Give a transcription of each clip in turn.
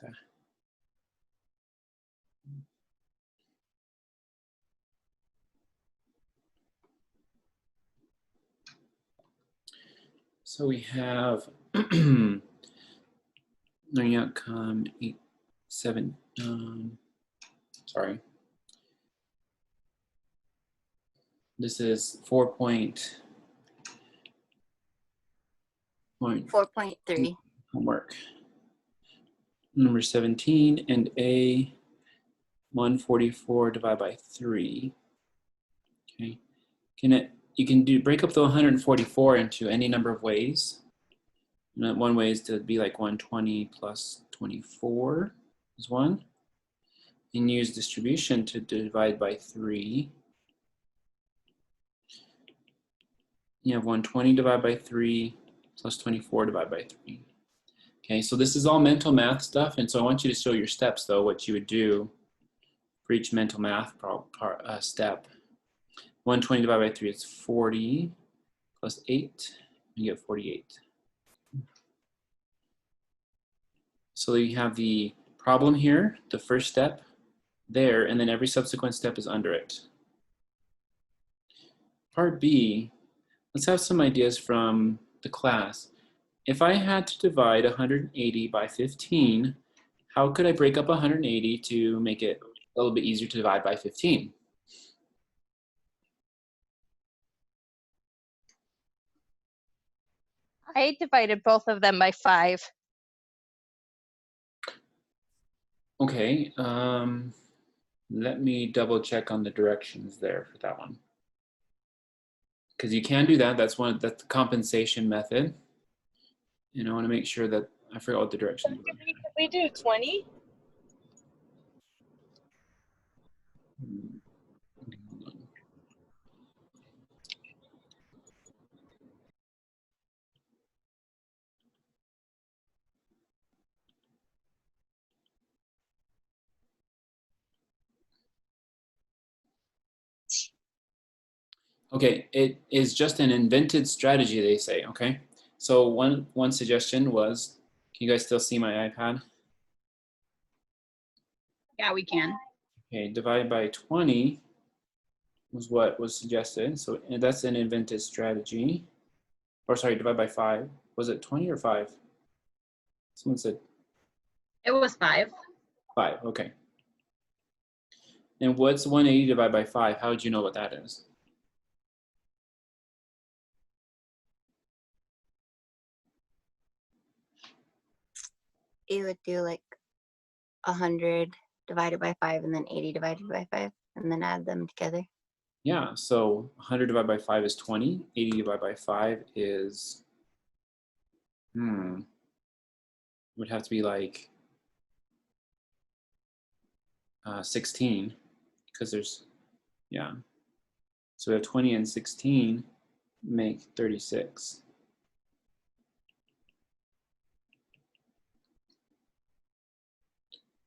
Okay. So we have learning outcome 8, 7, sorry. This is 4.3. homework. Number 17 and A 144 divided by 3. Okay. You can break up the 144 into any number of ways. And one way is to be like 120 plus 24 is one. And use distribution to divide by 3. You have 120 divided by 3 plus 24 divided by 3. Okay, so this is all mental math stuff, and so I want you to show your steps, though, what you would do for each mental math step. 120 divided by 3 is 40 plus 8, you get 48. So you have the problem here, the first step there, and then every subsequent step is under it. Part B, let's have some ideas from the class. If I had to divide 180 by 15, how could I break up 180 to make it a little bit easier to divide by 15? I divided both of them by 5. Okay, let me double check on the directions there for that one. Because you can do that, that's the compensation method. And I want to make sure that I forgot what the directions were. Could we do 20? Okay, it is just an invented strategy, they say, okay? So one suggestion was, can you guys still see my iPad? Yeah, we can. Okay, divided by 20 was what was suggested. So that's an invented strategy. Or sorry, divide by 5. Was it 20 or 5? Someone said It was 5. 5, okay. And what's 180 divided by 5? How would you know what that is? You would do like 100 divided by 5 and then 80 divided by 5 and then add them together. Yeah, so 100 divided by 5 is 20. 80 divided by 5 is, would have to be like 16, because there's, yeah. So we have 20 and 16 make 36.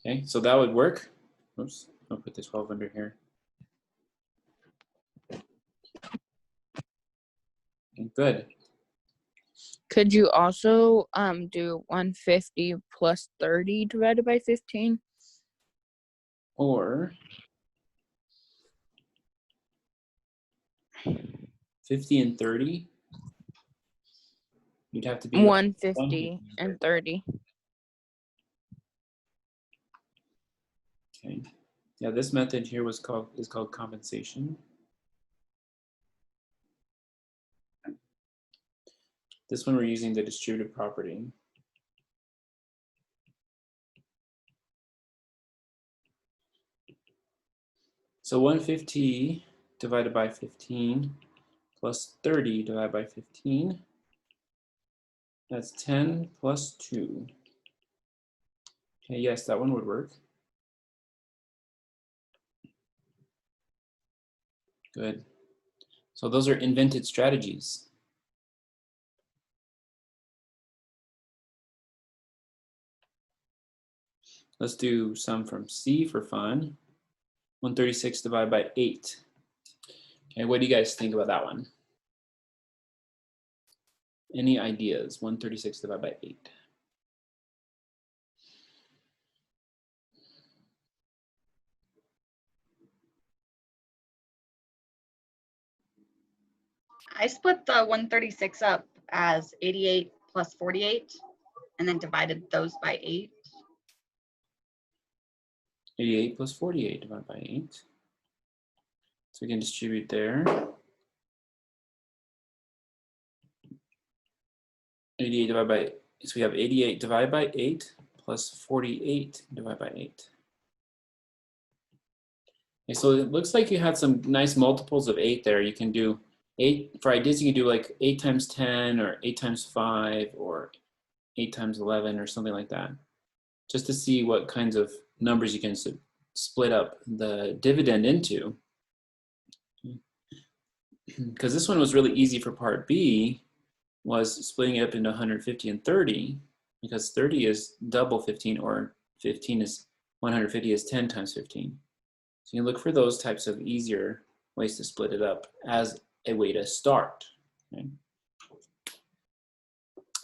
Okay, so that would work. Oops, I'll put the 12 under here. Okay, good. Could you also do 150 plus 30 divided by 15? Or 50 and 30. You'd have to be 150 and 30. Okay. Yeah, this method here is called compensation. This one we're using the distributive property. So 150 divided by 15 plus 30 divided by 15. That's 10 plus 2. Okay, yes, that one would work. Good. So those are invented strategies. Let's do some from C for fun. 136 divided by 8. Okay, what do you guys think about that one? Any ideas? 136 divided by 8. I split the 136 up as 88 plus 48 and then divided those by 8. 88 plus 48 divided by 8. So we can distribute there. 88 divided by, so we have 88 divided by 8 plus 48 divided by 8. Okay, so it looks like you had some nice multiples of 8 there. You can do 8, for ideas you can do like 8 times 10 or 8 times 5 or 8 times 11 or something like that. Just to see what kinds of numbers you can split up the dividend into. Because this one was really easy for part B, was splitting it up into 150 and 30, because 30 is double 15, or 15 is 150 is 10 times 15. So you can look for those types of easier ways to split it up as a way to start. Okay?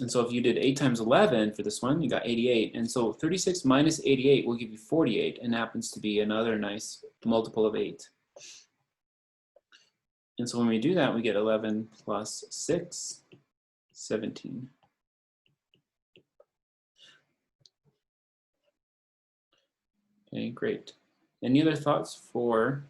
And so if you did 8 times 11 for this one, you got 88. And so 36 minus 88 will give you 48, and happens to be another nice multiple of 8. And so when we do that, we get 11 plus 6, 17. Okay, great. Any other thoughts for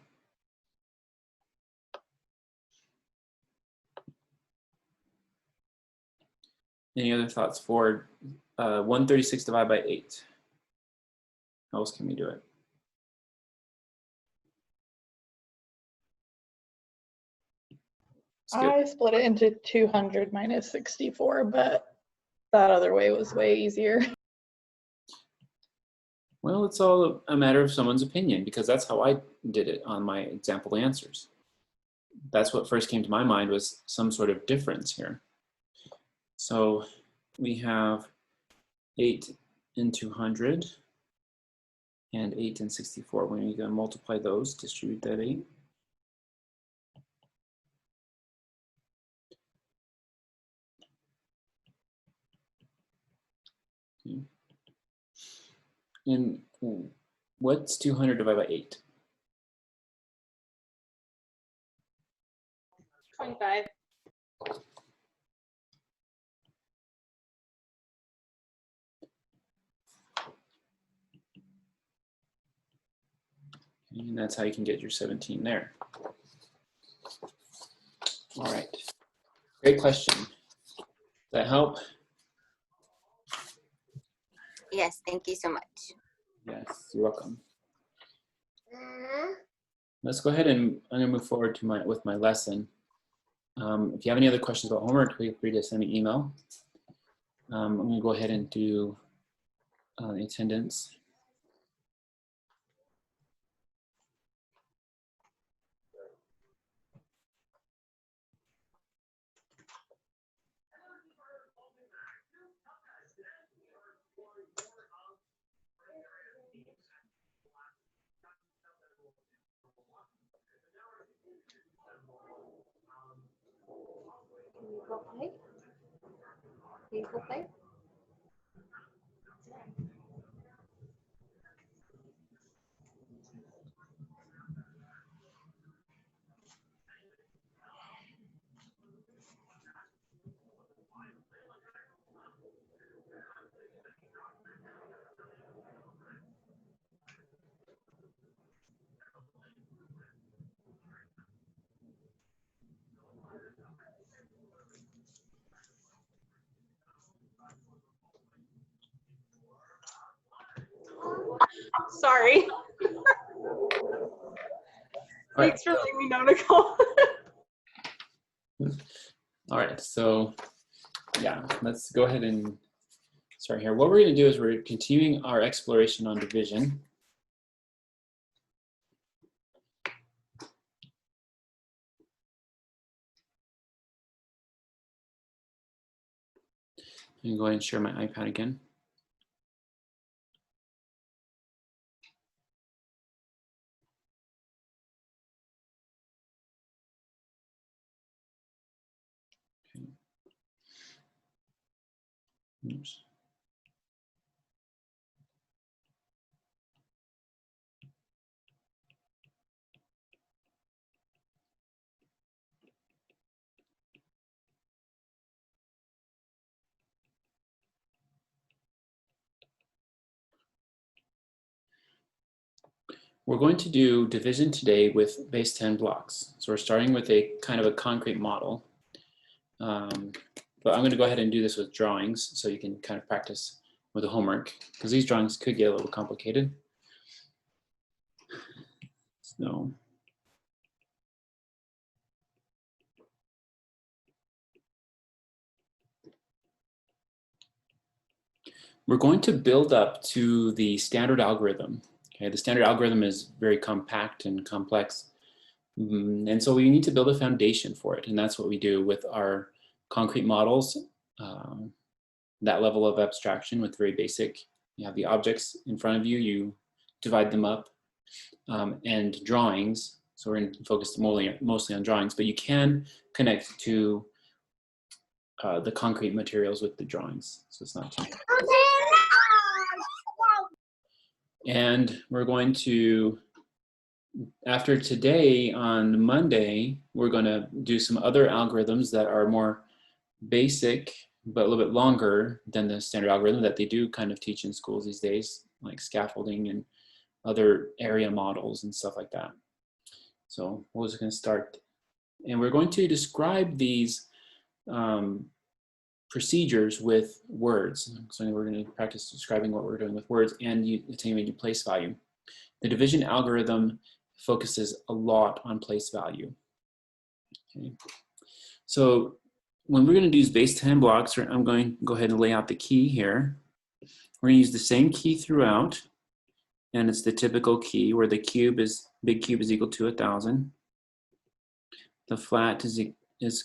Any other thoughts for 136 divided by 8? How else can we do it? Skip. I split it into 200 minus 64, but that other way was way easier. Well, it's all a matter of someone's opinion, because that's how I did it on my example answers. That's what first came to my mind, was some sort of difference here. So we have 8 and 200 and 8 and 64. When you multiply those, distribute that 8. Okay. And what's 200 divided by 8? 25. And that's how you can get your 17 there. All right, great question. Does that help? Yes, thank you so much. Yes, you're welcome. Let's go ahead and I'm gonna move forward to with my lesson. If you have any other questions about homework, feel free to send me an email. I'm gonna go ahead and do the attendance. Can you go play? Can you go play? Sorry. All right. Thanks for letting me know, Nicole. All right, so yeah, let's go ahead and start here. What we're gonna do is we're continuing our exploration on division. I'm gonna go ahead and share my iPad again. Okay. Oops. We're going to do division today with base 10 blocks. So we're starting with a kind of a concrete model. But I'm going to go ahead and do this with drawings so you can kind of practice with the homework, because these drawings could get a little complicated. So we're going to build up to the standard algorithm. Okay, the standard algorithm is very compact and complex. And so we need to build a foundation for it. And that's what we do with our concrete models. That level of abstraction with very basic, you have the objects in front of you, you divide them up, and drawings. So we're focused mostly on drawings, but you can connect to the concrete materials with the drawings. So it's not too bad. And we're going to, after today on Monday, we're going to do some other algorithms that are more basic, but a little bit longer than the standard algorithm that they do kind of teach in schools these days, like scaffolding and other area models and stuff like that. So we're just going to start. And we're going to describe these procedures with words. So we're going to practice describing what we're doing with words and attaining place value. The division algorithm focuses a lot on place value. Okay. So when we're going to use base 10 blocks, I'm going to go ahead and lay out the key here. We're going to use the same key throughout, and it's the typical key where the big cube is equal to 1,000. The flat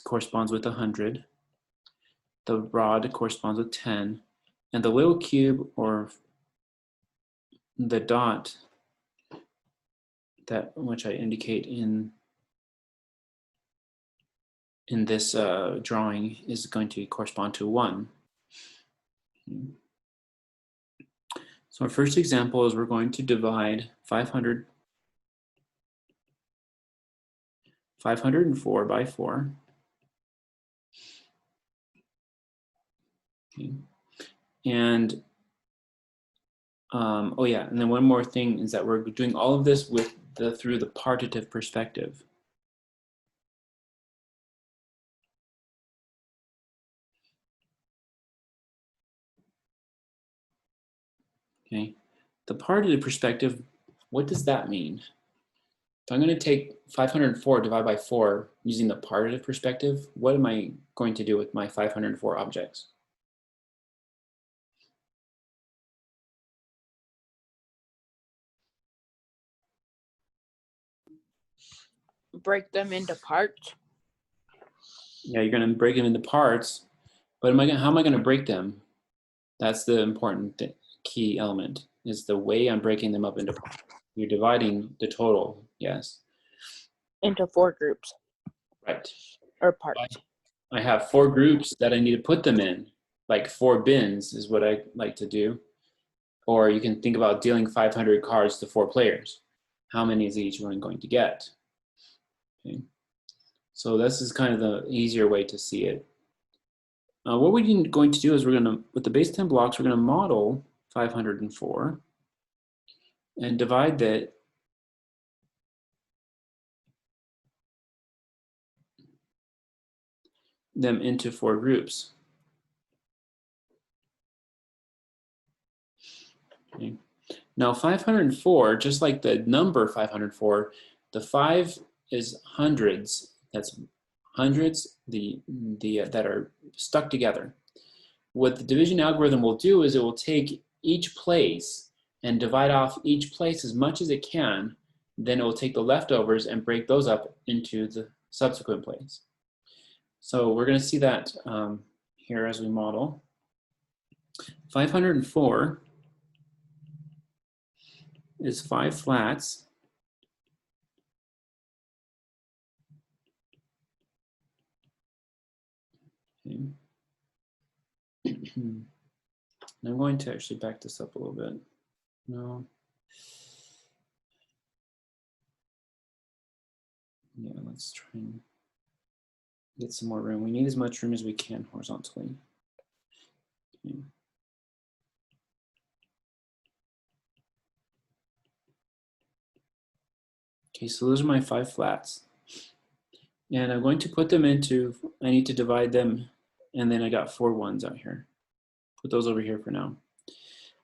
corresponds with 100. The rod corresponds with 10, and the little cube or the dot that which I indicate in this drawing is going to correspond to 1. So our first example is we're going to divide 504 by 4. Okay. And oh yeah, and then one more thing is that we're doing all of this with through the partitive perspective. Okay, the partitive perspective, what does that mean? If I'm going to take 504 divided by 4 using the partitive perspective, what am I going to do with my 504 objects? Break them into parts. Yeah, you're going to break them into parts, but how am I going to break them? That's the important key element, is the way I'm breaking them up into parts. You're dividing the total, yes. Into 4 groups. Right. Or parts. I have 4 groups that I need to put them in, like 4 bins is what I like to do. Or you can think about dealing 500 cards to 4 players. How many is each one going to get? Okay. So this is kind of the easier way to see it. What we're going to do is with the base 10 blocks, we're going to model 504 and divide them into 4 groups. Okay. Now 504, just like the number 504, the 5 is hundreds. That's hundreds that are stuck together. What the division algorithm will do is it will take each place and divide off each place as much as it can. Then it will take the leftovers and break those up into the subsequent place. So we're going to see that here as we model. 504 is 5 flats. Okay. I'm going to actually back this up a little bit. No. Yeah, let's try and get some more room. We need as much room as we can horizontally. Okay. Okay, so those are my 5 flats. And I'm going to put them into, I need to divide them, and then I got 4 ones out here. Put those over here for now.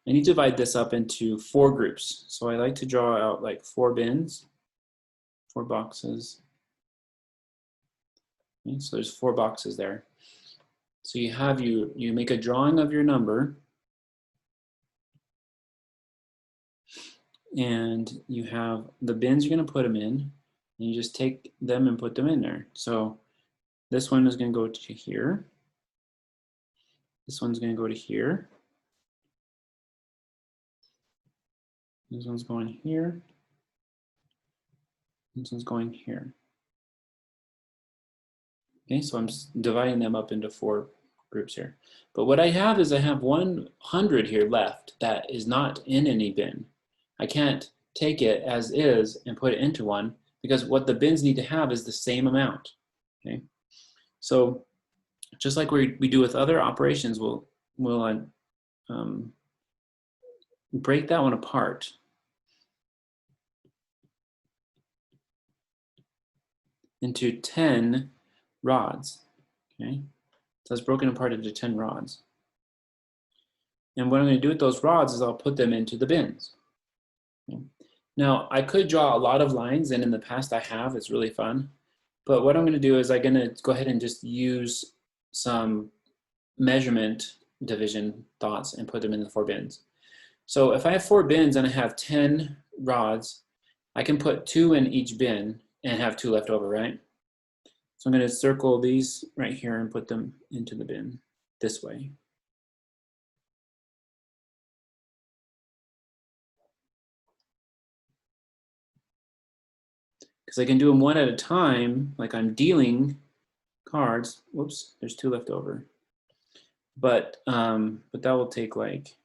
I need to divide this up into 4 groups. So I like to draw out like 4 bins, 4 boxes. Okay, so there's 4 boxes there. So you make a drawing of your number, and you have the bins you're going to put them in, and you just take them and put them in there. So this one is going to go to here. This one's going to go to here. This one's going here. This one's going here. Okay, so I'm dividing them up into 4 groups here. But what I have is I have 100 here left that is not in any bin. I can't take it as is and put it into one, because what the bins need to have is the same amount. Okay, so just like we do with other operations, we'll break that one apart. Into 10 rods. Okay, so it's broken apart into 10 rods. And what I'm going to do with those rods is I'll put them into the bins. Okay. Now, I could draw a lot of lines, and in the past I have. It's really fun. But what I'm going to do is I'm going to go ahead and just use some measurement division thoughts and put them in the 4 bins. So if I have 4 bins and I have 10 rods, I can put 2 in each bin and have 2 left over, right? So I'm going to circle these right here and put them into the bin this way. Because I can do them one at a time, like I'm dealing cards. Whoops, there's 2 left over. But that will take like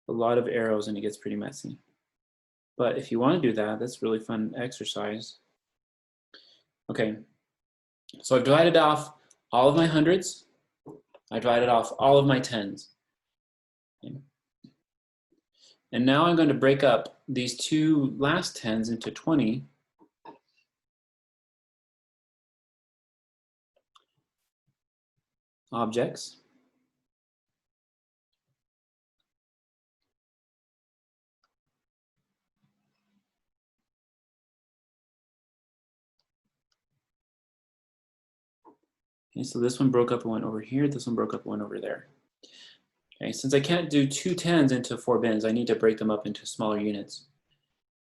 a lot of arrows and it gets pretty messy. But if you want to do that, that's a really fun exercise. Okay, so I've divided off all of my hundreds. I divided off all of my tens. Okay. And now I'm going to break up these 2 last tens into 20. Objects. Okay, so this one broke up and went over here. This one broke up and went over there. Okay, since I can't do 2 tens into 4 bins, I need to break them up into smaller units.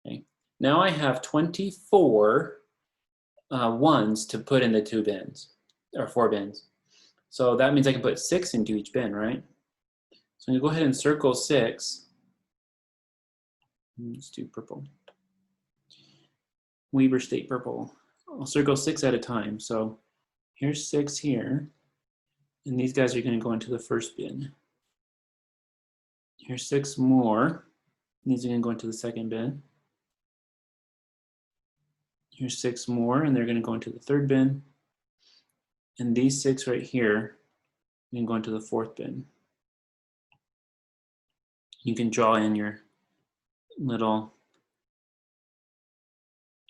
Okay, now I have 24 ones to put in the 2 bins, or 4 bins. So that means I can put 6 into each bin, right? So I'm gonna go ahead and circle 6. Let's do purple. Weber State purple. I'll circle 6 at a time. So here's 6 here, and these guys are gonna go into the first bin. Here's 6 more. These are gonna go into the second bin. Here's 6 more, and they're gonna go into the third bin. And these 6 right here, you can go into the 4th bin. You can draw in your little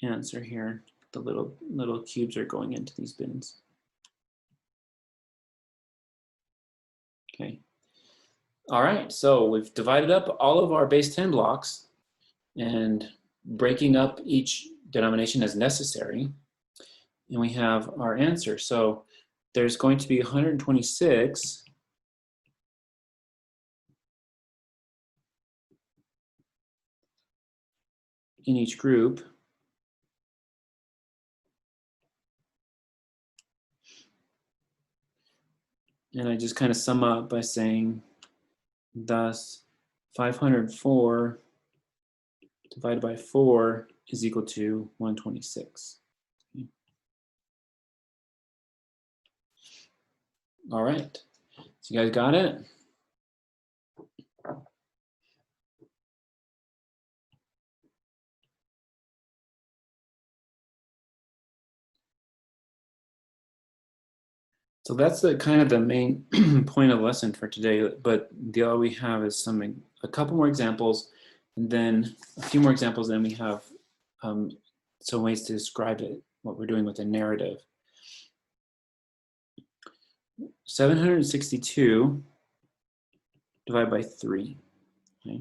answer here. The little cubes are going into these bins. Okay. All right, so we've divided up all of our base 10 blocks and breaking up each denomination as necessary. And we have our answer. So there's going to be 126 in each group. And I just kind of sum up by saying, thus 504 divided by 4 is equal to 126. Okay. All right, so you guys got it? So that's the kind of the main point of the lesson for today, but all we have is a couple more examples, and then a few more examples, then we have some ways to describe it, what we're doing with the narrative. 762 divided by 3. Okay.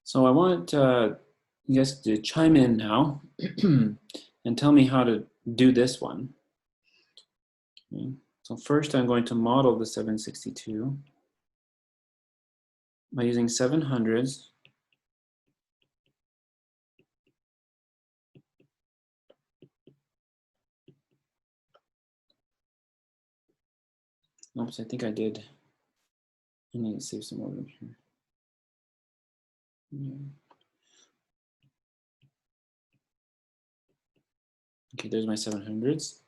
So I want you guys to chime in now and tell me how to do this one. Okay. So first I'm going to model the 762 by using 700s. Oops, I think I did. I need to save some more room here. Yeah. Okay, there's my 700s.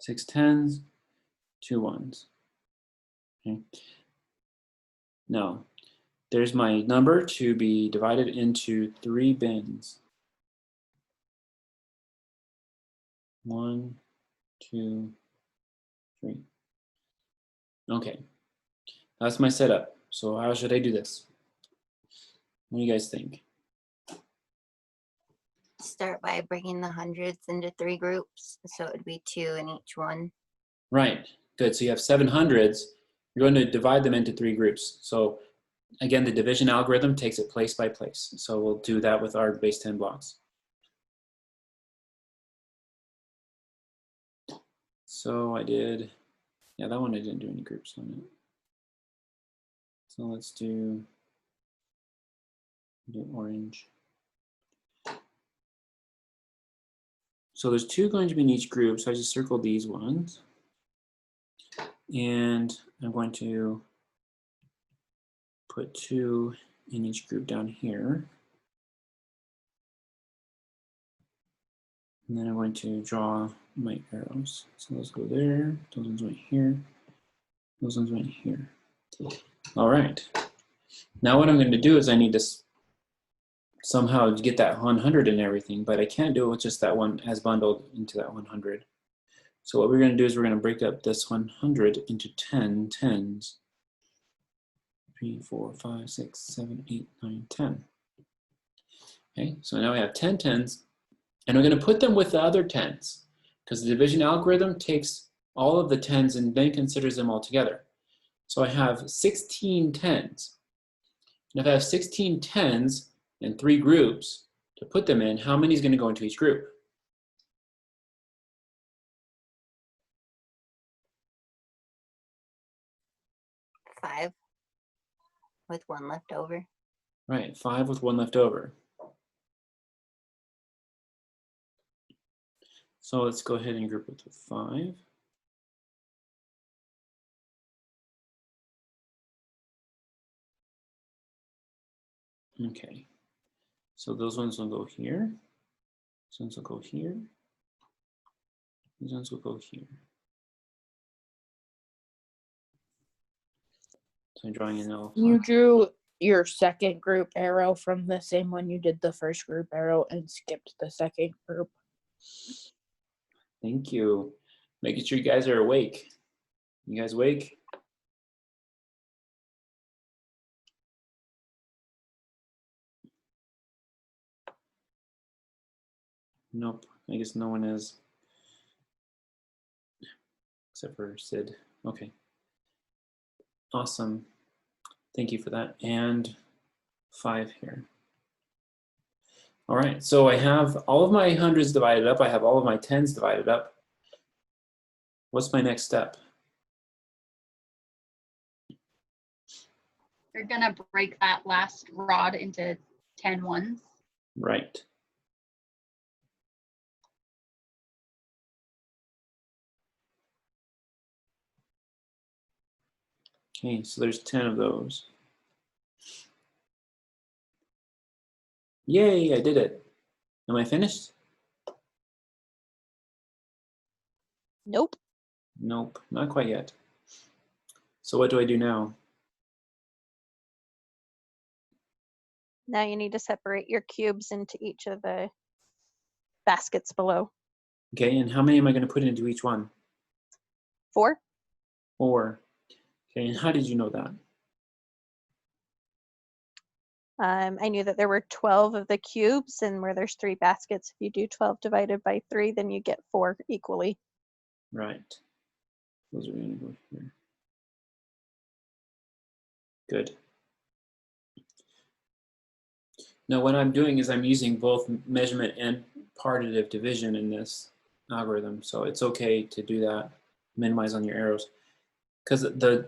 6 10s, 2 1s. Okay. Now, there's my number to be divided into 3 bins. 1, 2, 3. Okay, that's my setup. So how should I do this? What do you guys think? Start by breaking the hundreds into 3 groups. So it would be 2 in each one. Right, good. So you have 700s. You're going to divide them into 3 groups. So again, the division algorithm takes it place by place. So we'll do that with our base 10 blocks. So I did, yeah, that one I didn't do any groups on it. So let's do orange. So there's 2 going to be in each group. So I just circled these ones. And I'm going to put 2 in each group down here. And then I'm going to draw my arrows. So those go there, those ones went here, those ones went here. All right. Now what I'm going to do is I need to somehow get that 100 and everything, but I can't do it with just that one as bundled into that 100. So what we're going to do is we're going to break up this 100 into 10 tens. 3, 4, 5, 6, 7, 8, 9, 10. Okay, so now we have 10 tens, and we're going to put them with the other tens because the division algorithm takes all of the tens and then considers them all together. So I have 16 tens. And if I have 16 tens in 3 groups to put them in, how many is going to go into each group? Five with 1 left over. Right, 5 with 1 left over. So let's go ahead and group it with 5. Okay, so those ones will go here. These ones will go here. These ones will go here. So I'm drawing in L. You drew your second group arrow from the same one you did the first group arrow and skipped the second group. Thank you. Making sure you guys are awake. You guys awake? Nope, I guess no one is. Except for Sid. Okay. Awesome. Thank you for that. And 5 here. All right, so I have all of my hundreds divided up. I have all of my tens divided up. What's my next step? You're gonna break that last rod into 10 ones. Right. Okay, so there's 10 of those. Yay, I did it. Am I finished? Nope. Nope, not quite yet. So what do I do now? Now you need to separate your cubes into each of the baskets below. Okay, and how many am I going to put into each one? 4. 4. Okay, and how did you know that? I knew that there were 12 of the cubes, and where there's 3 baskets, if you do 12 divided by 3, then you get 4 equally. Right. Those are going to go here. Good. Now what I'm doing is I'm using both measurement and partitive division in this algorithm, so it's okay to do that. Minimize on your arrows, because the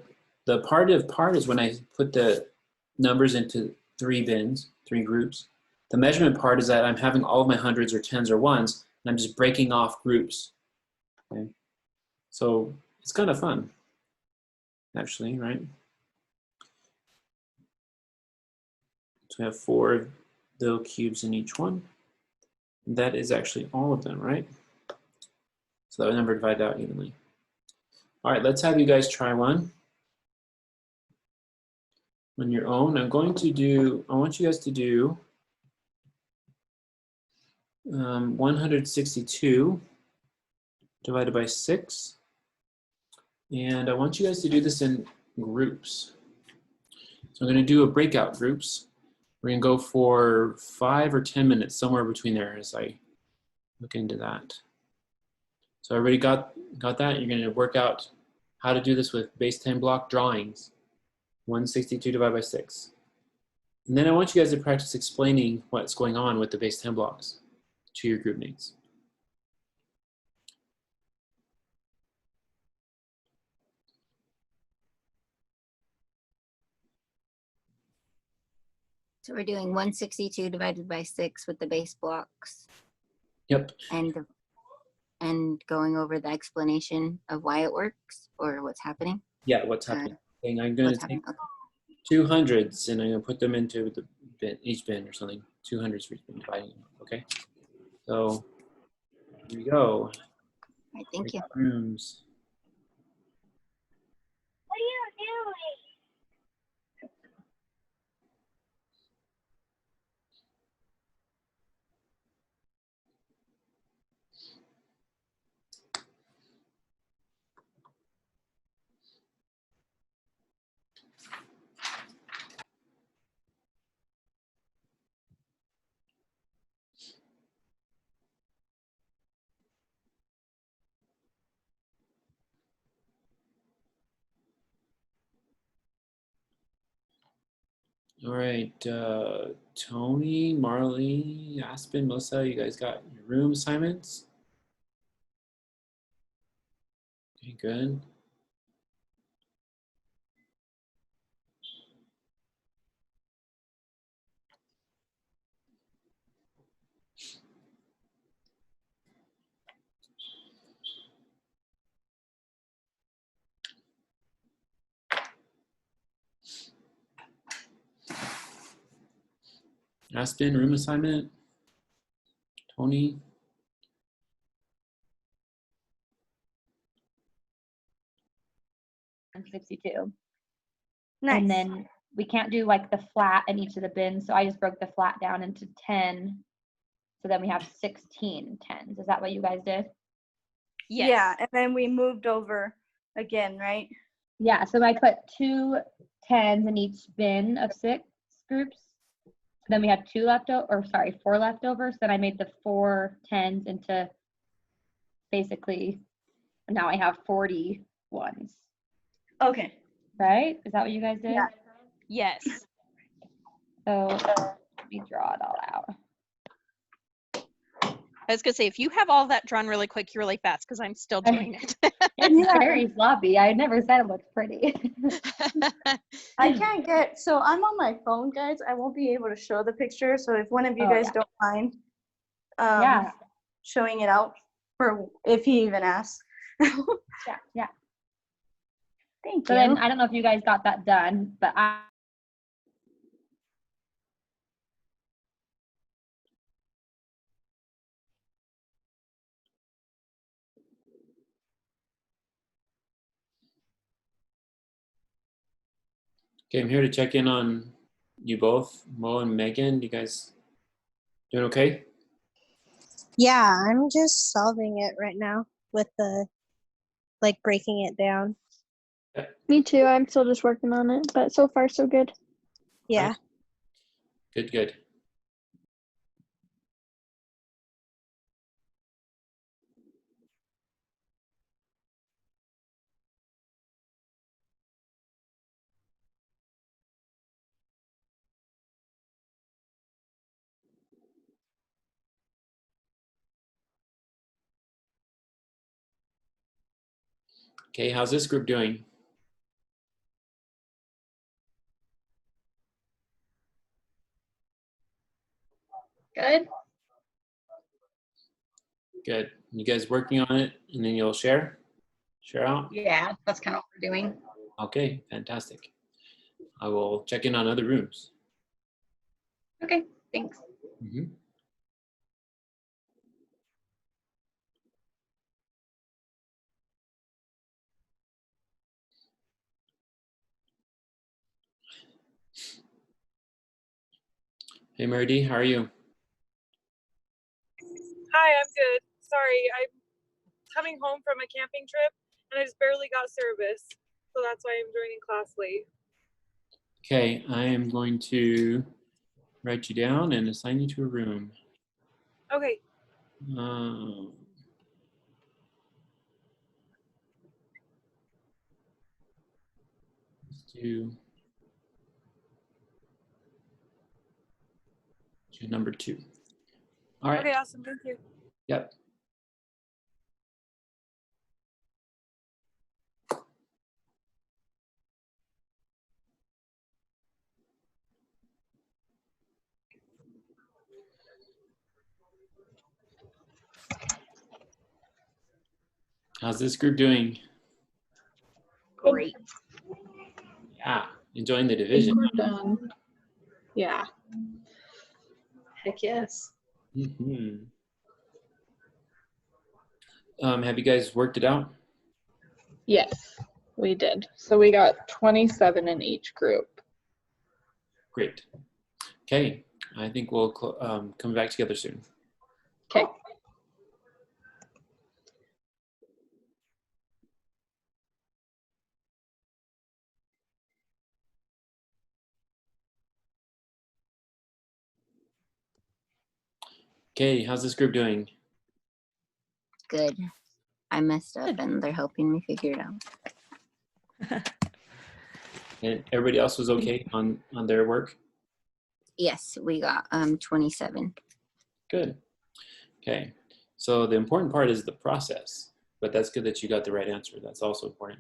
partitive part is when I put the numbers into 3 bins, 3 groups. The measurement part is that I'm having all of my hundreds or tens or ones, and I'm just breaking off groups. Okay, so it's kind of fun, actually, right? So we have 4 little cubes in each one. That is actually all of them, right? So that number divided out evenly. All right, let's have you guys try one on your own. I want you guys to do 162 divided by 6. And I want you guys to do this in groups. So I'm going to do a breakout groups. We're going to go for 5 or 10 minutes, somewhere between there as I look into that. So everybody got that? You're going to work out how to do this with base 10 block drawings. 162 divided by 6. And then I want you guys to practice explaining what's going on with the base 10 blocks to your group mates. So we're doing 162 divided by 6 with the base blocks Yep. and going over the explanation of why it works or what's happening. Yeah, what's happening. I'm going What's to take happening? Okay. 2 hundreds and I'm going to put them into the bin, each bin or something. 200s for each bin, dividing them, okay? So here we go. All right, thank you. Rooms. What are you doing? All right, Tony, Marley, Aspen, Melissa, you guys got your room assignments? Okay, good. Aspen, room assignment? Tony? 162. Nice. And then we can't do like the flat in each of the bins. So I just broke the flat down into 10. So then we have 16 10s. Is that what you guys did? Yes. Yeah, and then we moved over again, right? Yeah. So I put 2 10s in each bin of 6 groups. So then we had 4 leftovers. Then I made the 4 10s into basically, now I have 40 ones. Okay. Right? Is that what you guys did? Yeah. Yes. So let me draw it all out. I was gonna say, if you have all that drawn really quick, you're really fast, because I'm still doing it. It's Yeah. very sloppy. I never said it looked pretty. I can't get, so I'm on my phone, guys. I won't be able to show the picture. So if one of you Oh, guys yeah. don't mind Yeah. showing it out for if he even asks. Yeah. Thank So you. then I don't know if you guys got that done, but Okay, I'm here to check in on you both, Mo and Megan. You guys doing okay? Yeah, I'm just solving it right now with the like breaking it down. Me too. I'm still just working on it, but so far so good. Yeah. Good, good. Okay, how's this group doing? Good. Good. You guys working on it, and then you'll share out? Yeah, that's kind of what we're doing. Okay, fantastic. I will check in on other rooms. Okay, thanks. Mhm. Hey, Mary D, how are you? Hi, I'm good. Sorry, I'm coming home from a camping trip and I just barely got service. So that's why I'm joining class late. Okay, I am going to write you down and assign you to a room. Okay. Let's do number 2. All right. Okay, awesome. Thank you. Yep. How's this group doing? Great. Yeah, enjoying the I think division. we're done. Yeah. Heck yes. Mm-hmm. Have you guys worked it out? Yes, we did. So we got 27 in each group. Great. Okay, I think we'll come back together soon. Okay. Okay, how's this group doing? Good. I messed up and they're helping me figure it out. And everybody else was okay on their work? Yes, we got 27. Good. Okay, so the important part is the process, but that's good that you got the right answer. That's also important.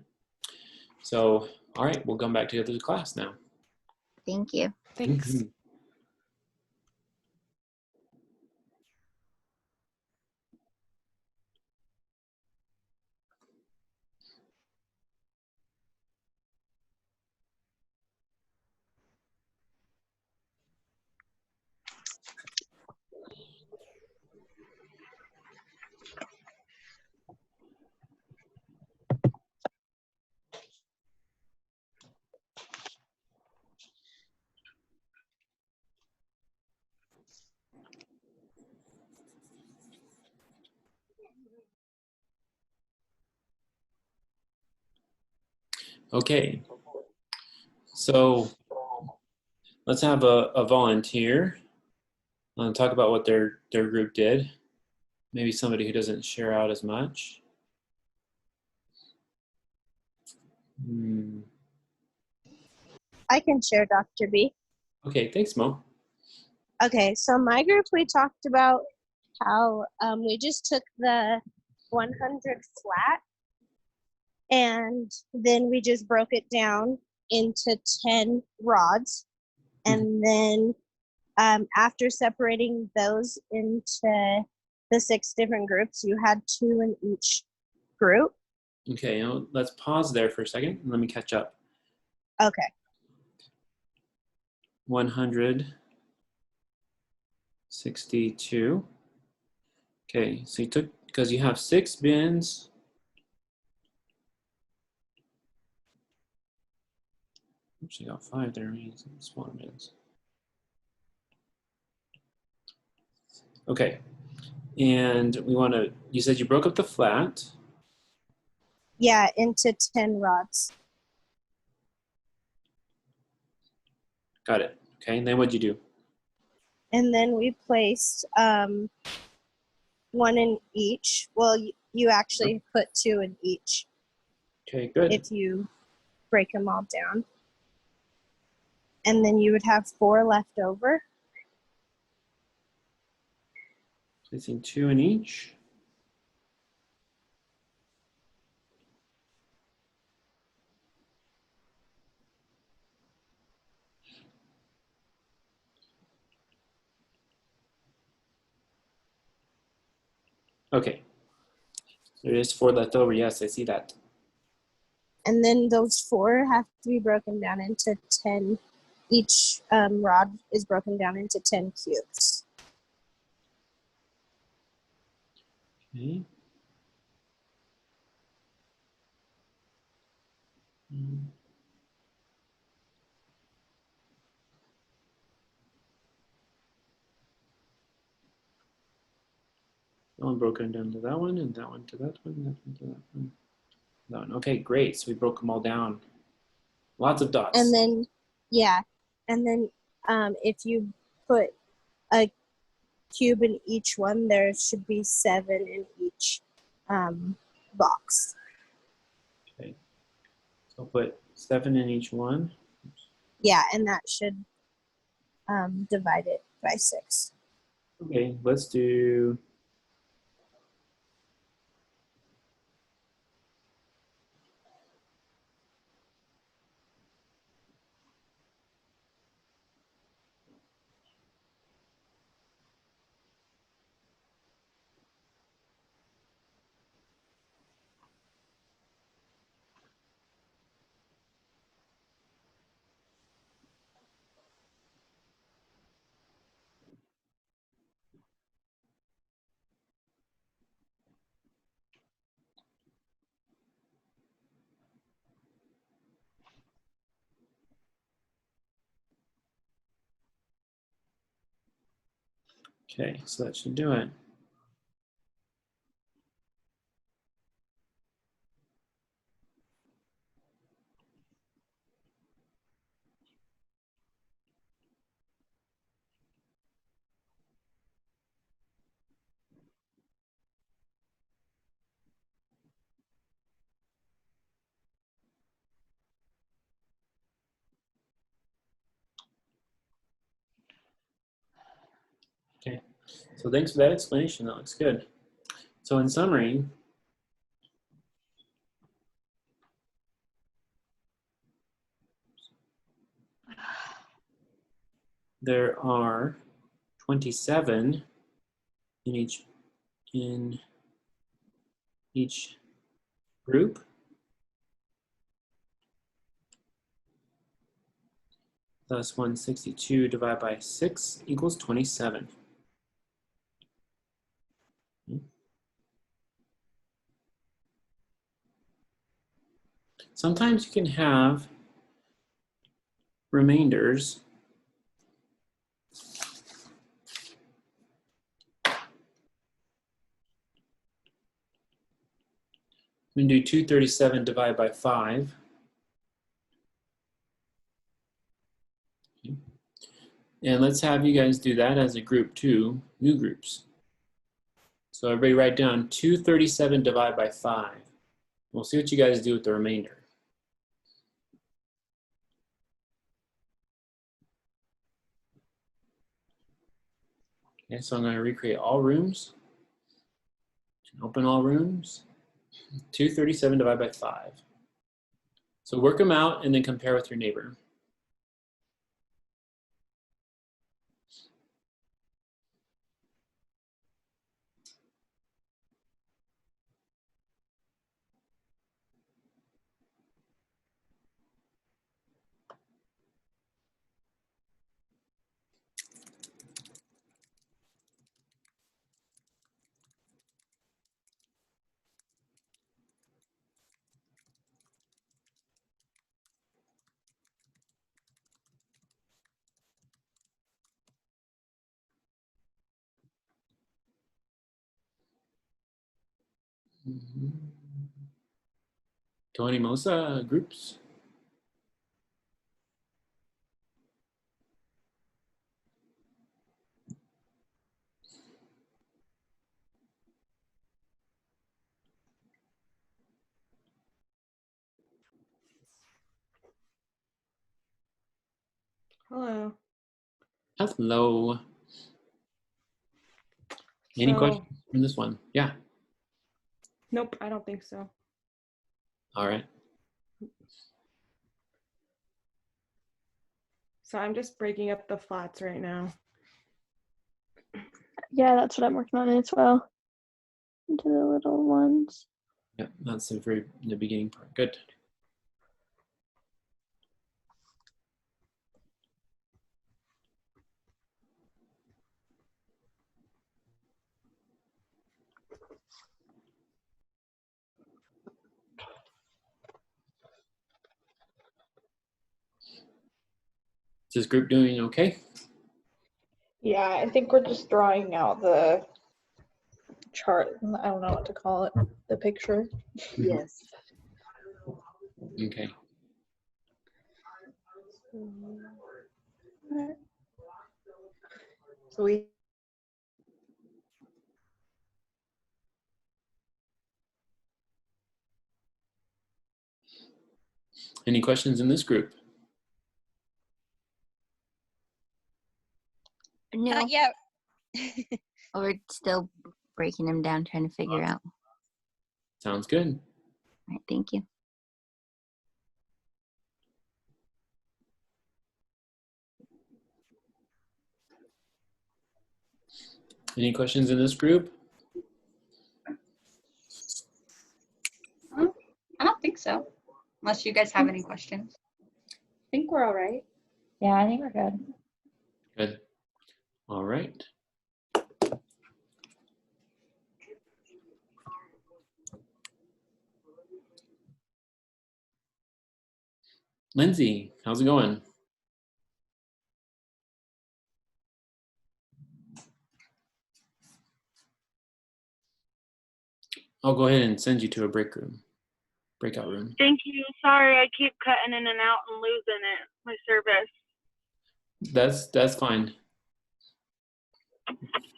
So, all right, we'll come back together to class now. Thank you. Thanks. Mhm. Okay, so let's have a volunteer talk about what their group did. Maybe somebody who doesn't share out as much. I can share, Dr. B. Okay, thanks, Mo. Okay, so my group, we talked about how we just took the 100 flat and then we just broke it down into 10 rods. And then after separating those into the 6 different groups, you had 2 in each group. Okay, let's pause there for a second and let me catch up. Okay. 162. Okay, so you took, because you have 6 bins. Oops, you got 5 there, some smaller bins. Okay, and we want to, you said you broke up the flat. Yeah, into 10 rods. Got it. Okay, and then what'd you do? And then we placed one in each. Well, you actually put 2 in each Okay, good. if you break them all down. And then you would have 4 left over. Placing 2 in each. Okay. There is 4 left over. Yes, I see that. And then those 4 have to be broken down into 10. Each rod is broken down into 10 cubes. Okay. That one broken down to that one, and that one to that one, that one to that one. That one. Okay, great. So we broke them all down. Lots of dots. And then, yeah. And then if you put a cube in each one, there should be 7 in each box. Okay. So I'll put 7 in each one. Yeah, and that should divide it by 6. Okay, let's do. Okay, so that should do it. Okay, so thanks for that explanation. That looks good. So in summary, there are 27 in each group. Thus 162 divided by 6 equals 27. Sometimes you can have remainders we can do 237 divided by 5. Okay. And let's have you guys do that as a group too, new groups. So everybody write down 237 divided by 5. We'll see what you guys do with the remainder. Okay, so I'm going to recreate all rooms. Open all rooms. 237 divided by 5. So work them out and then compare with your neighbor. Tony Mosa groups. Hello. Hello. Any So- questions from this one? Yeah. Nope, I don't think so. All right. So I'm just breaking up the flats right now. Yeah, that's what I'm working on as well. Into the little ones. Yeah, that's the beginning part. Good. Is this group doing okay? Yeah, I think we're just drawing out the chart. I don't know what to call it. The picture. Yes. Okay. So we Any questions in this group? no, Not yet. we're still breaking them down, trying to figure out. Sounds good. All right, thank you. Any questions in this group? I don't think so, unless you guys have any questions. I think we're all right. Yeah, I think we're good. Good. All right. Lindsay, how's it going? I'll go ahead and send you to a breakout room. Thank you. Sorry, I keep cutting in and out and losing it. My service. That's fine.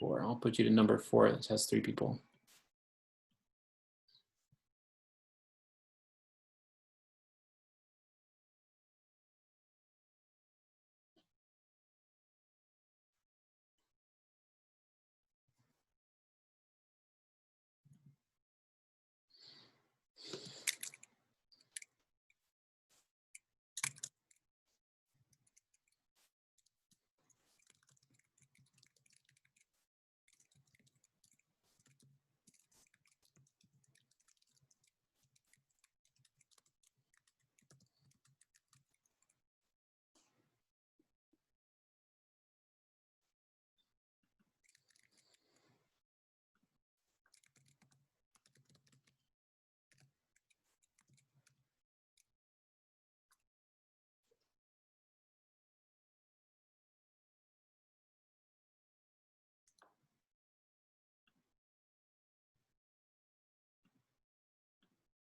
4. I'll put you to number 4. That has 3 people.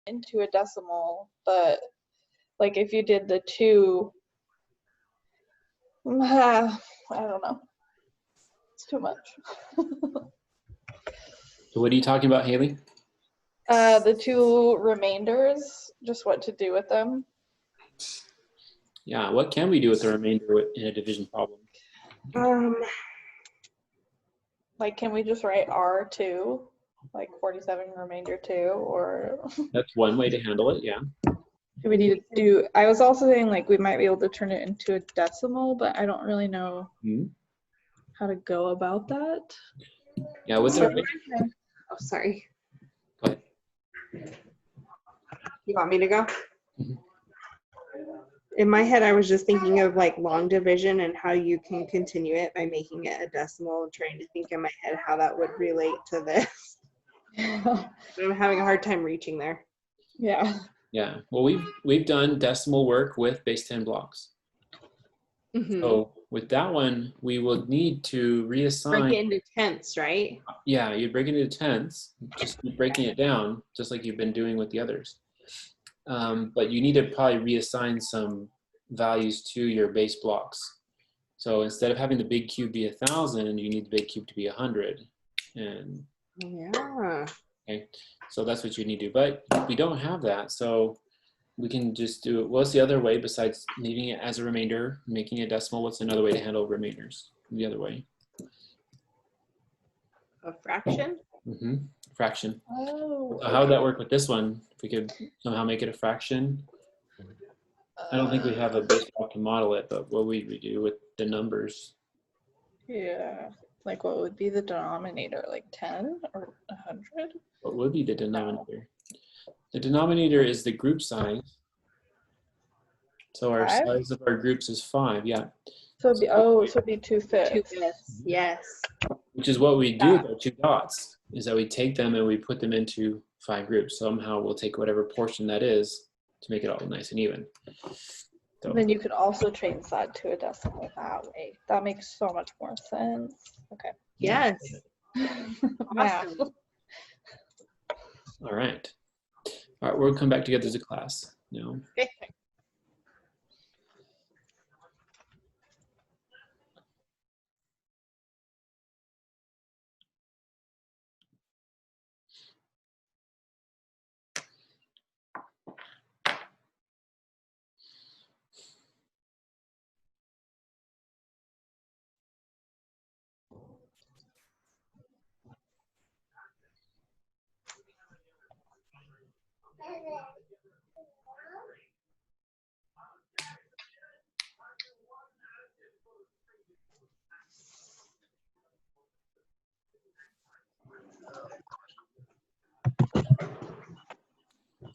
Into a decimal, but like if you did the 2, I don't know. It's too much. So what are you talking about, Haley? The 2 remainders, just what to do with them. Yeah, what can we do with the remainder in a division problem? Like, can we just write R2, like 47 remainder 2, or That's one way to handle it, yeah. do we need to do? I was also saying like we might be able to turn it into a decimal, but I don't really know how to go about that. Yeah, with the remainder. Oh, sorry. Go ahead. You want me to go? Mhm. In my head, I was just thinking of like long division and how you can continue it by making it a decimal, trying to think in my head how that would relate to this. I'm having a hard time reaching there. Yeah. Yeah, well, we've done decimal work with base 10 blocks. So with that one, we will need to reassign. Break it into tenths, right? Yeah, you break it into tenths, just keep breaking it down, just like you've been doing with the others. But you need to probably reassign some values to your base blocks. So instead of having the big cube be 1,000, you need the big cube to be 100. And yeah. Okay, so that's what you need to do. But we don't have that, so we can just do it. What's the other way besides leaving it as a remainder, making it decimal? What's another way to handle remainders? The other way. A fraction? Mm-hmm. Fraction. Oh, So how would that work with this one? If we could somehow make it a fraction? I don't think we have a baseball to model it, but what would we do with the numbers? yeah. Like what would be the denominator? Like 10 or 100? What would be the denominator? The denominator is the group size. So our 5? size of our groups is 5, yeah. So it'd be, oh, so it'd be 2/5. 2/5, yes. Which is what we do with our 2 dots, is that we take them and we put them into 5 groups. Somehow we'll take whatever portion that is to make it all nice and even. So, Then you could also change that to a decimal that way. That makes so much more sense. Okay. Yes. Math. all right. All right, we'll come back together as a class now. Okay.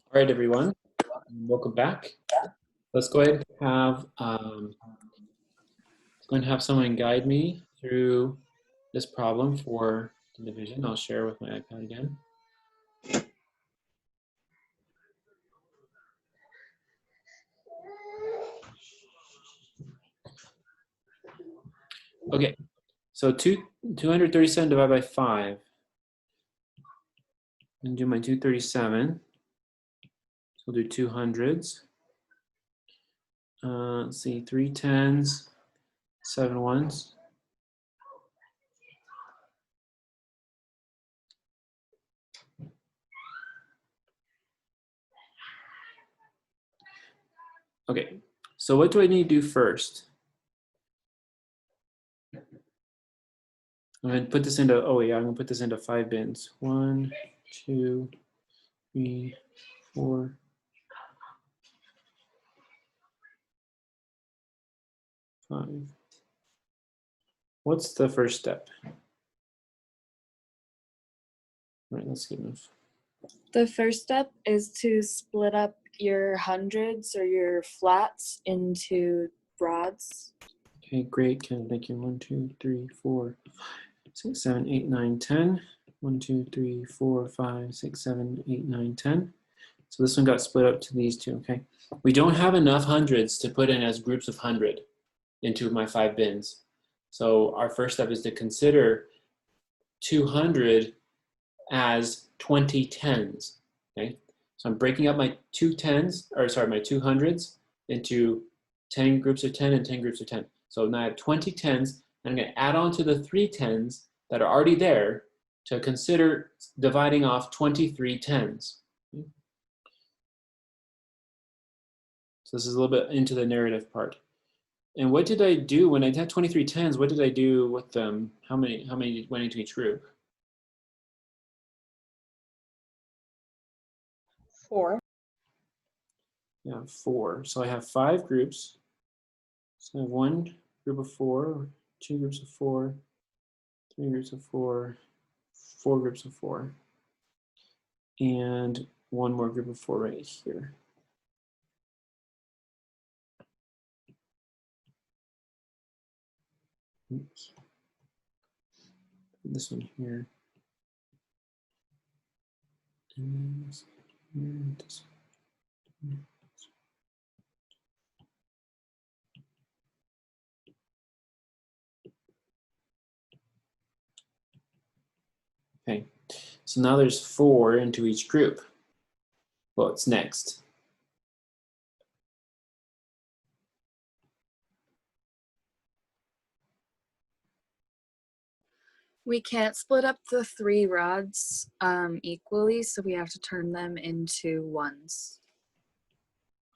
All right, everyone, welcome back. Let's go ahead and have someone guide me through this problem for the division. I'll share with my iPad again. Okay, so 237 divided by 5. I'm gonna do my 237. So we'll do 200s. Let's see, 3 10s, 7 1s. Okay, so what do I need to do first? I'm gonna put this into, oh yeah, I'm gonna put this into 5 bins. 1, 2, 3, 4. 5. What's the first step? All right, that's good enough. The first step is to split up your hundreds or your flats into rods. Okay, great, Ken, thank you. 1, 2, 3, 4, 6, 7, 8, 9, 10. 1, 2, 3, 4, 5, 6, 7, 8, 9, 10. So this one got split up to these two, okay? We don't have enough hundreds to put in as groups of 100 into my 5 bins. So our first step is to consider 200 as 20 tens, okay? So I'm breaking up my 2 200s into 10 groups of 10 and 10 groups of 10. So now I have 20 tens, and I'm gonna add on to the 3 tens that are already there to consider dividing off 23 tens. Okay? So this is a little bit into the narrative part. And what did I do when I had 23 tens? What did I do with them? How many went into each group? 4. Yeah, 4. So I have 5 groups. So I have 1 group of 4, 2 groups of 4, 3 groups of 4, 4 groups of 4, and 1 more group of 4 right here. Oops. This one here. And this one here, and this one. Okay, so now there's 4 into each group. What's next? We can't split up the 3 rods equally, so we have to turn them into ones.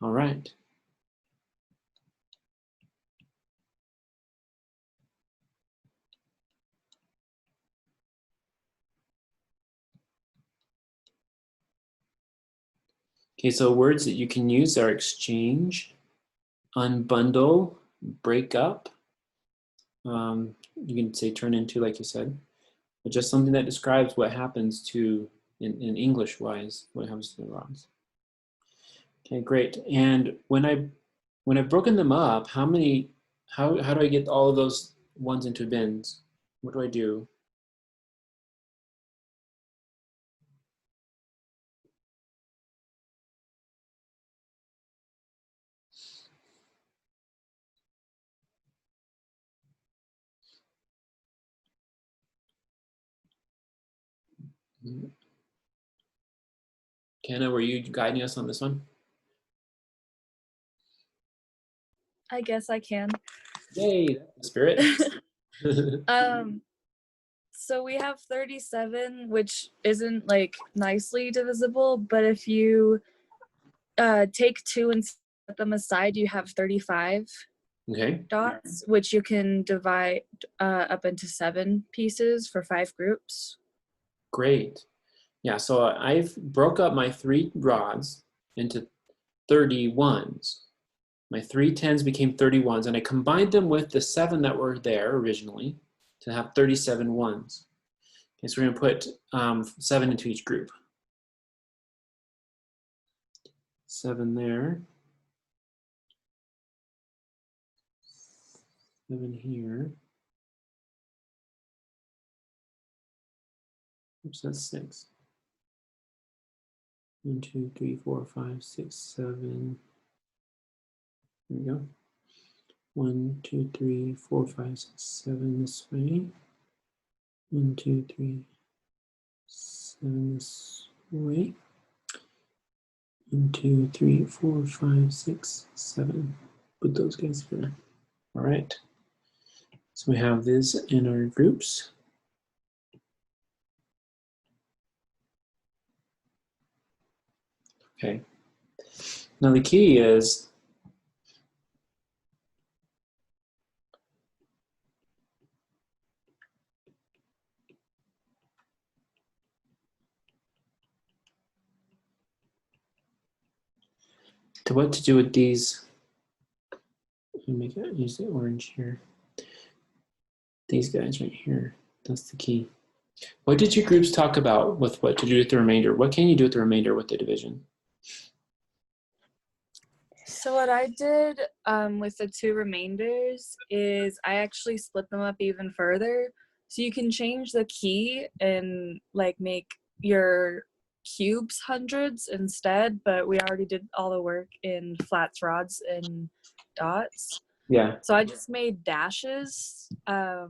All right. Okay, so words that you can use are exchange, unbundle, break up. You can say turn into, like you said, but just something that describes what happens to, in English-wise, what happens to the rods. Okay, great. And when I've broken them up, how do I get all of those ones into bins? What do I do? Kenna, were you guiding us on this one? I guess I can. Yay, spirit. So we have 37, which isn't like nicely divisible, but if you take 2 and set them aside, you have 35 Okay, dots, which you can divide up into 7 pieces for 5 groups. great. Yeah, so I've broke up my 3 rods into 31s. My 3 10s became 31s, and I combined them with the 7 that were there originally to have 37 ones. Okay, so we're going to put 7 into each group. 7 there. 7 here. Oops, that's 6. 1, 2, 3, 4, 5, 6, 7. There we go. 1, 2, 3, 4, 5, 6, 7 this way. 1, 2, 3, 7 this way. 1, 2, 3, 4, 5, 6, 7. Put those guys here. All right. So we have this in our groups. Okay. Now the key is to what to do with these. Make it, use the orange here. These guys right here. That's the key. What did your groups talk about with what to do with the remainder? What can you do with the remainder with the division? So what I did with the 2 remainders is I actually split them up even further. So you can change the key and like make your cubes hundreds instead, but we already did all the work in flats, rods, and dots. Yeah. So I just made dashes Yeah.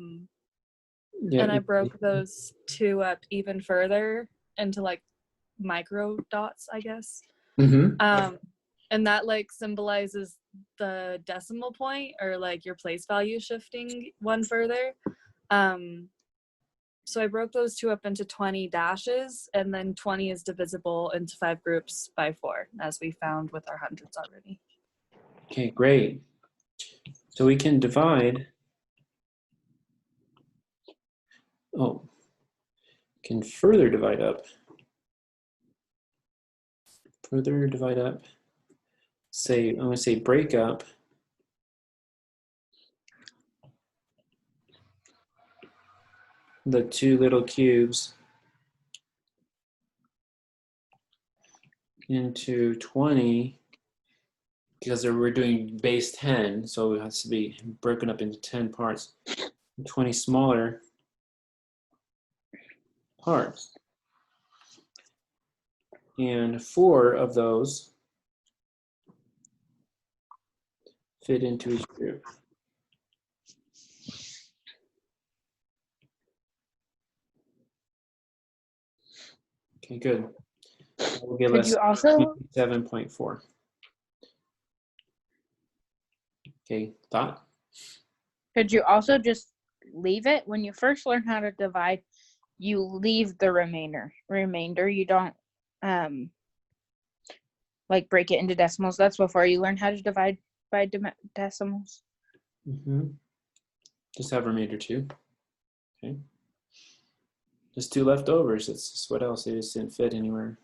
and I broke those 2 up even further into like micro dots, I guess. Mm-hmm. And that like symbolizes the decimal point or like your place value shifting one further. So I broke those 2 up into 20 dashes, and then 20 is divisible into 5 groups by 4, as we found with our hundreds already. Okay, great. So we can divide. Oh, can further divide up. Further divide up. Say, I'm going to say break up. The 2 little cubes into 20 because we're doing base 10, so it has to be broken up into 10 parts. 20 smaller parts. And 4 of those fit into each group. Okay, good. That will give Could us you also 7.4. Okay, thought? could you also just leave it when you first learn how to divide? You leave the remainder. You don't like break it into decimals. That's before you learn how to divide by decimals. Just have remainder 2. Okay. Just 2 leftovers. It's just what else? They just didn't fit anywhere.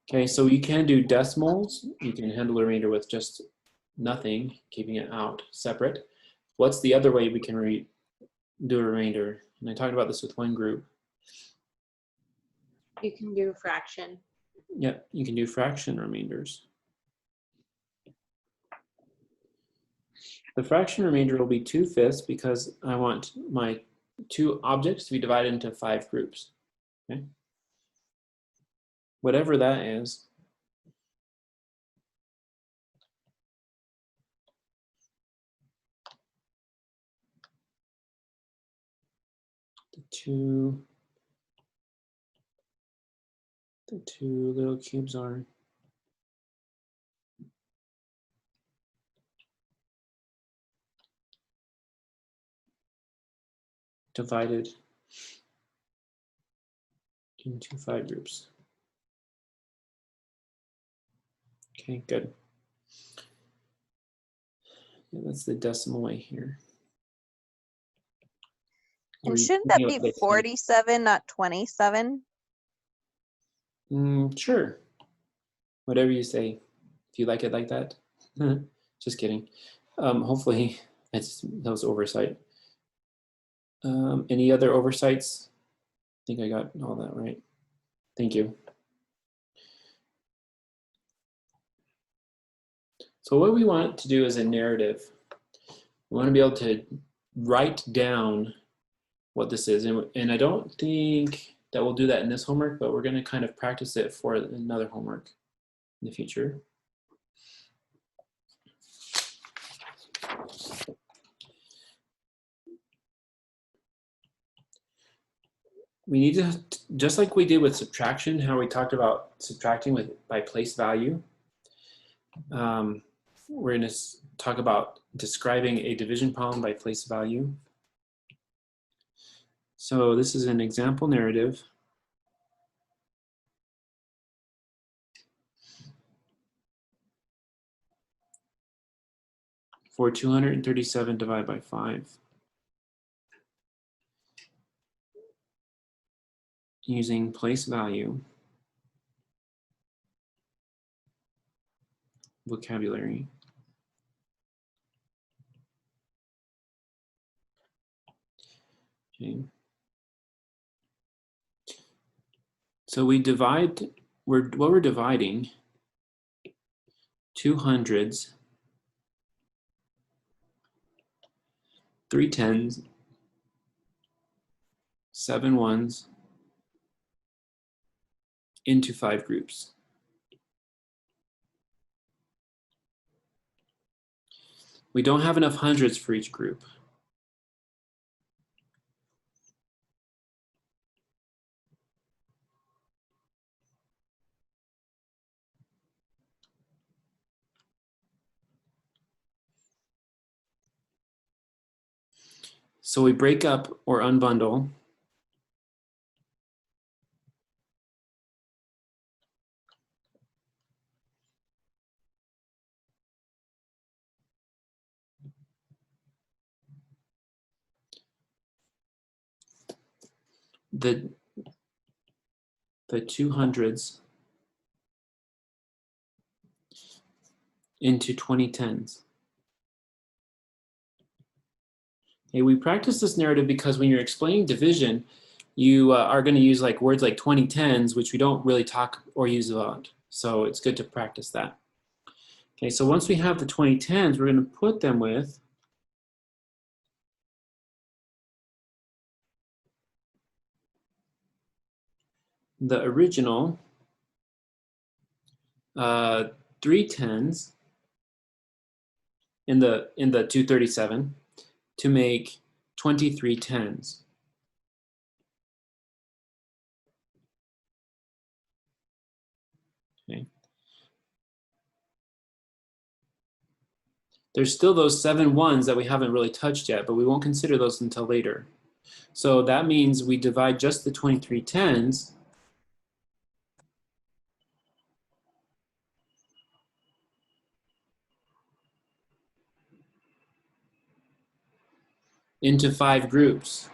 Okay, so you can do decimals. You can handle a remainder with just nothing, keeping it out separate. What's the other way we can do a remainder? And I talked about this with one group. You can do fraction. Yep, you can do fraction remainders. The fraction remainder will be 2/5 because I want my 2 objects to be divided into 5 groups. Okay? Whatever that is. The two little cubes are divided into 5 groups. Okay, good. Yeah, that's the decimal way here. And shouldn't that be 47, not 27? Sure. Whatever you say. If you like it like that. Just kidding. Hopefully that was oversight. Any other oversights? I think I got all that right. Thank you. So what we want to do is a narrative. We want to be able to write down what this is. And I don't think that we'll do that in this homework, but we're going to kind of practice it for another homework in the future. We need to, just like we did with subtraction, how we talked about subtracting by place value, we're going to talk about describing a division problem by place value. So this is an example narrative. For 237 divided by 5. Using place value vocabulary. Okay. So we divide, what we're dividing 2 hundreds, 3 tens, 7 ones into 5 groups. We don't have enough hundreds for each group. So we break up or unbundle the 2 hundreds into 20 tens. Okay, we practice this narrative because when you're explaining division, you are going to use like words like 20 tens, which we don't really talk or use a lot. So it's good to practice that. Okay, so once we have the 20 tens, we're going to put them with the original 3 tens in the 237 to make 23 tens. Okay. There's still those 7 ones that we haven't really touched yet, but we won't consider those until later. So that means we divide just the 23 tens into 5 groups.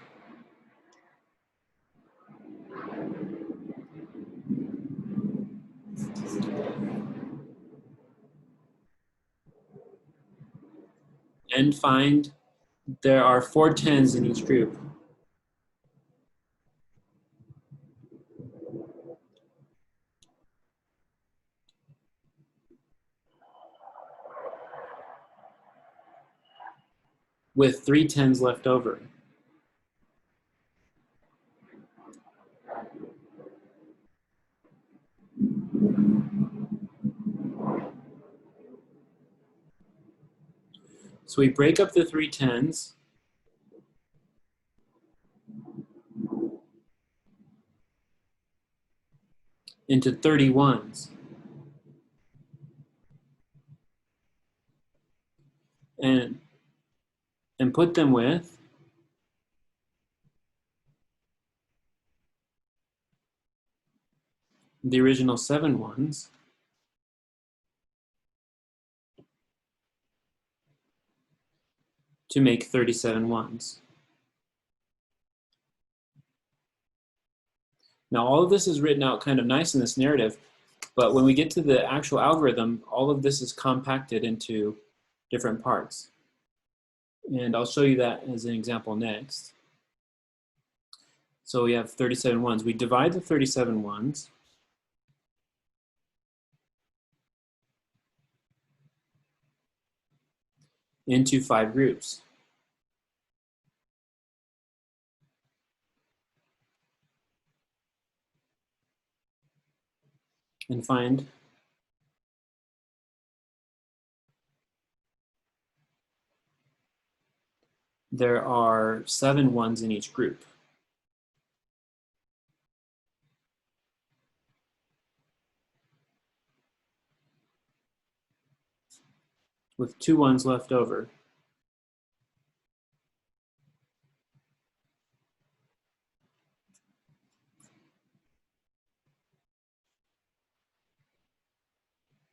And find there are 4 10s in each group. With 3 10s left over. So we break up the 3 10s into 31s. And put them with the original 7 ones to make 37 ones. Now all of this is written out kind of nice in this narrative, but when we get to the actual algorithm, all of this is compacted into different parts. And I'll show you that as an example next. So we have 37 ones. We divide the 37 ones into 5 groups. And find there are 7 ones in each group. With 2 ones left over.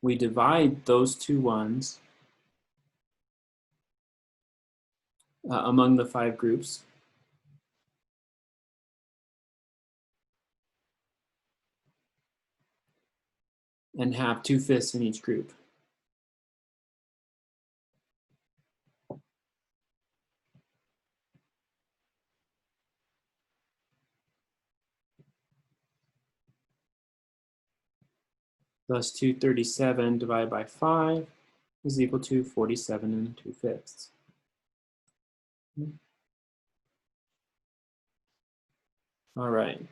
We divide those 2 ones among the 5 groups. And have 2/5 in each group. Thus 237 divided by 5 is equal to 47 2/5. All right.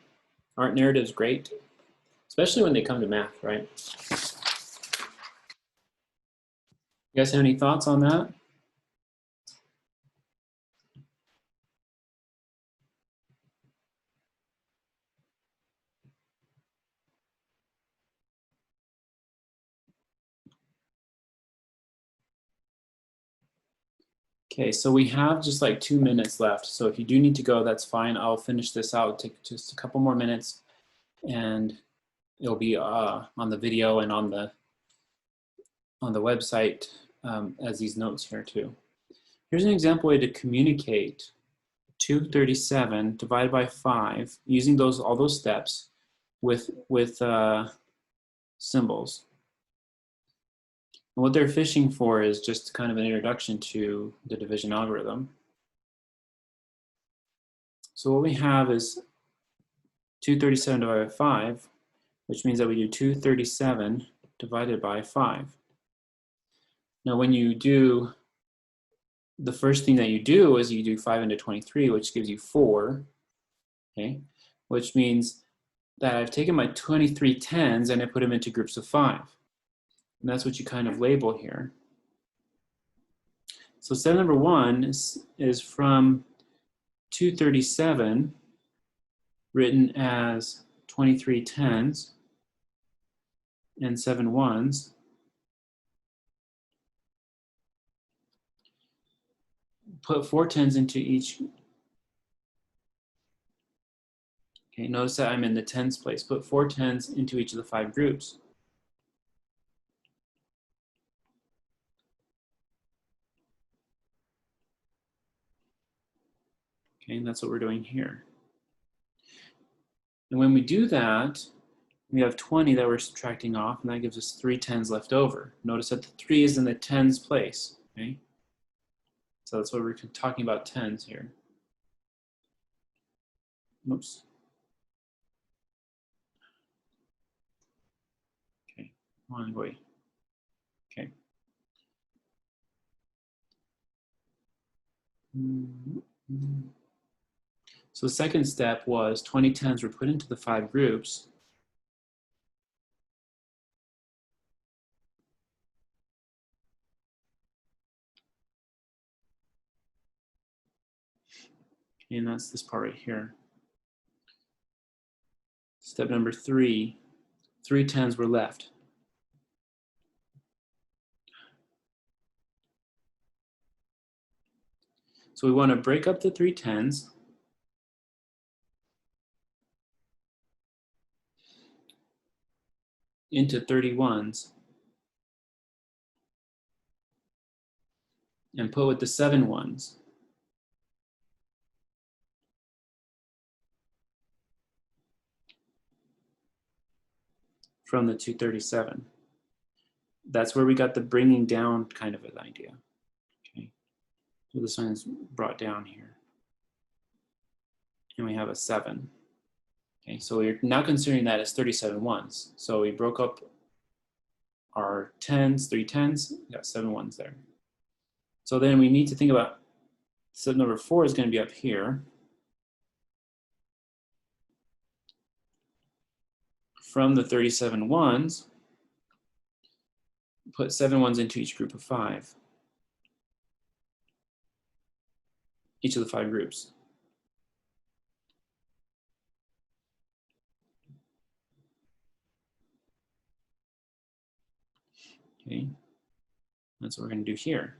Aren't narratives great? Especially when they come to math, right? You guys have any thoughts on that? Okay, so we have just like 2 minutes left. So if you do need to go, that's fine. I'll finish this out, take just a couple more minutes, and it'll be on the video and on the website as these notes here too. Here's an example way to communicate 237 divided by 5 using all those steps with symbols. And what they're fishing for is just kind of an introduction to the division algorithm. So what we have is 237 divided by 5, which means that we do 237 divided by 5. Now when you do, the first thing that you do is you do 5 into 23, which gives you 4, okay? Which means that I've taken my 23 10s and I put them into groups of 5. And that's what you kind of label here. So step number 1 is from 237, written as 23 10s and 7 1s. Put 4 10s into each. Okay, notice that I'm in the 10s place. Put 4 10s into each of the 5 groups. Okay, and that's what we're doing here. And when we do that, we have 20 that we're subtracting off, and that gives us 3 10s left over. Notice that the 3 is in the tens place, okay? So that's what we're talking about, tens here. Oops. Okay, one way. Okay. So the second step was 20 10s were put into the 5 groups. And that's this part right here. Step number 3, 3 10s were left. So we want to break up the 3 10s into 31s and put with the 7 ones. From the 237. That's where we got the bringing down kind of an idea. Okay, so this one is brought down here. And we have a 7. Okay, so we're now considering that as 37 ones. So we broke up our 10s, 3 10s, we got 7 ones there. So then we need to think about step number 4 is going to be up here. From the 37 ones, put 7 ones into each group of 5. Each of the 5 groups. Okay, that's what we're going to do here.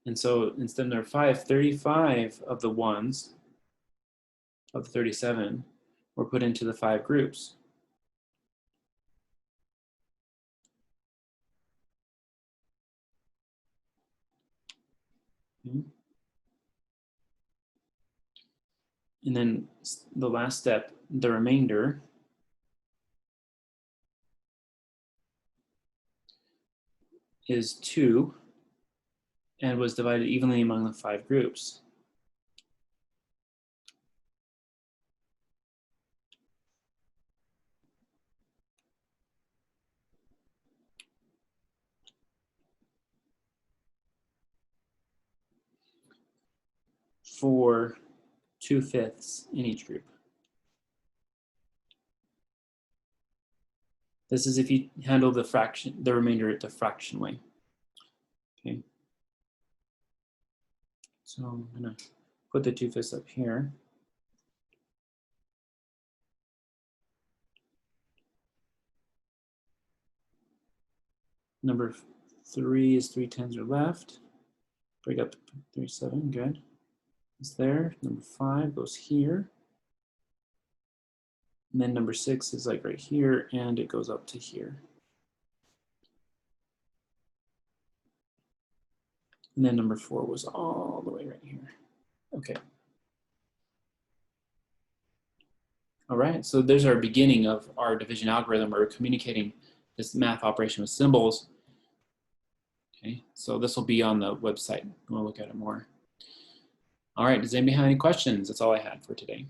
And so in step number 5, 35 of the ones of the 37 were put into the 5 groups. Okay. And then the last step, the remainder, is 2 and was divided evenly among the 5 groups. For 2/5 in each group. This is if you handle the fraction, the remainder the fraction way. Okay. So I'm gonna put the 2/5 up here. Number 3 is 3 10s are left. Break up 37, good. It's there. Number 5 goes here. And then number 6 is like right here, and it goes up to here. And then number 4 was all the way right here. Okay. All right, so there's our beginning of our division algorithm where we're communicating this math operation with symbols. Okay, so this will be on the website. We'll look at it more. All right, does anybody have any questions? That's all I had for today.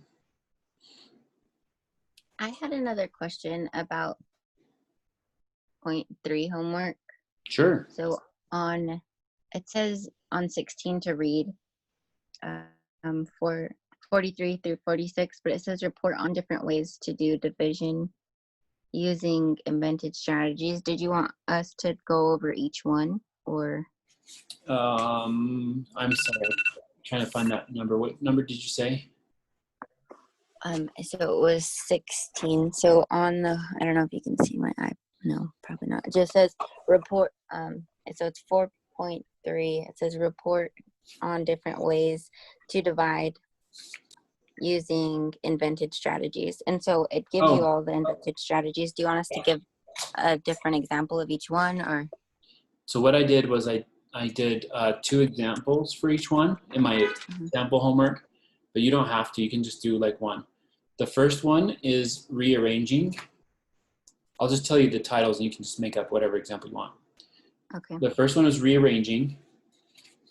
I had another question about point 3 homework. Sure. So it says on 16 to read for 43 through 46, but it says report on different ways to do division using invented strategies. Did you want us to go over each one, or? I'm sorry, I'm trying to find that number. What number did you say? So it was 16. So on the, I don't know if you can see my eye. No, probably not. It just says report. So it's 4.3. It says report on different ways to divide using invented strategies. And so it gives you all the invented strategies. Do you want us to give a different example of each one, or? So what I did was I did 2 examples for each one in my sample homework, but you don't have to. You can just do like one. The first one is rearranging. I'll just tell you the titles and you can just make up whatever example you want. Okay. The first one is rearranging.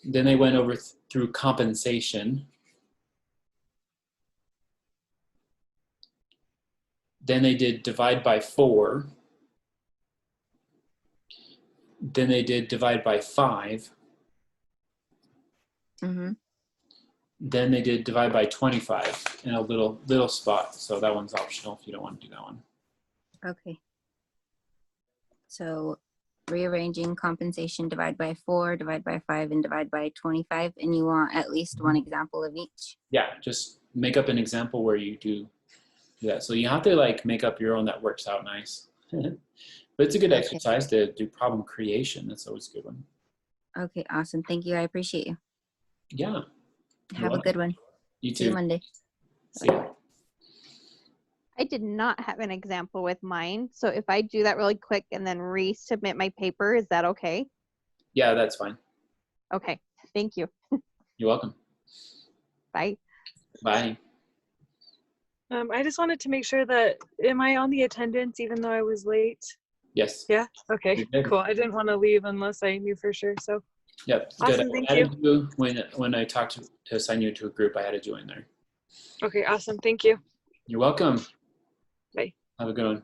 Then they went over through compensation. Then they did divide by 4. Then they did divide by 5. Mm-hmm. Then they did divide by 25 in a little spot. So that one's optional if you don't want to do that one. Okay. So rearranging, compensation, divide by 4, divide by 5, and divide by 25. And you want at least one example of each? Yeah, just make up an example where you do that. So you have to like make up your own that works out nice. But it's a good exercise to do problem creation. That's always a good one. Okay, awesome. Thank you. I appreciate you. Yeah. Have a good one. You too. See you Monday. See ya. I did not have an example with mine. So if I do that really quick and then resubmit my paper, is that okay? Yeah, that's fine. Okay. Thank you. You're welcome. Bye. Bye. I just wanted to make sure that, am I on the attendance even though I was late? Yes. Yeah? Okay, cool. I didn't want to leave unless I knew for sure, so. Yep. Awesome, Good. thank I you. had to when I talked to assign you to a group, I had to join there. Okay, awesome. Thank you. You're welcome. Bye. Have a good one.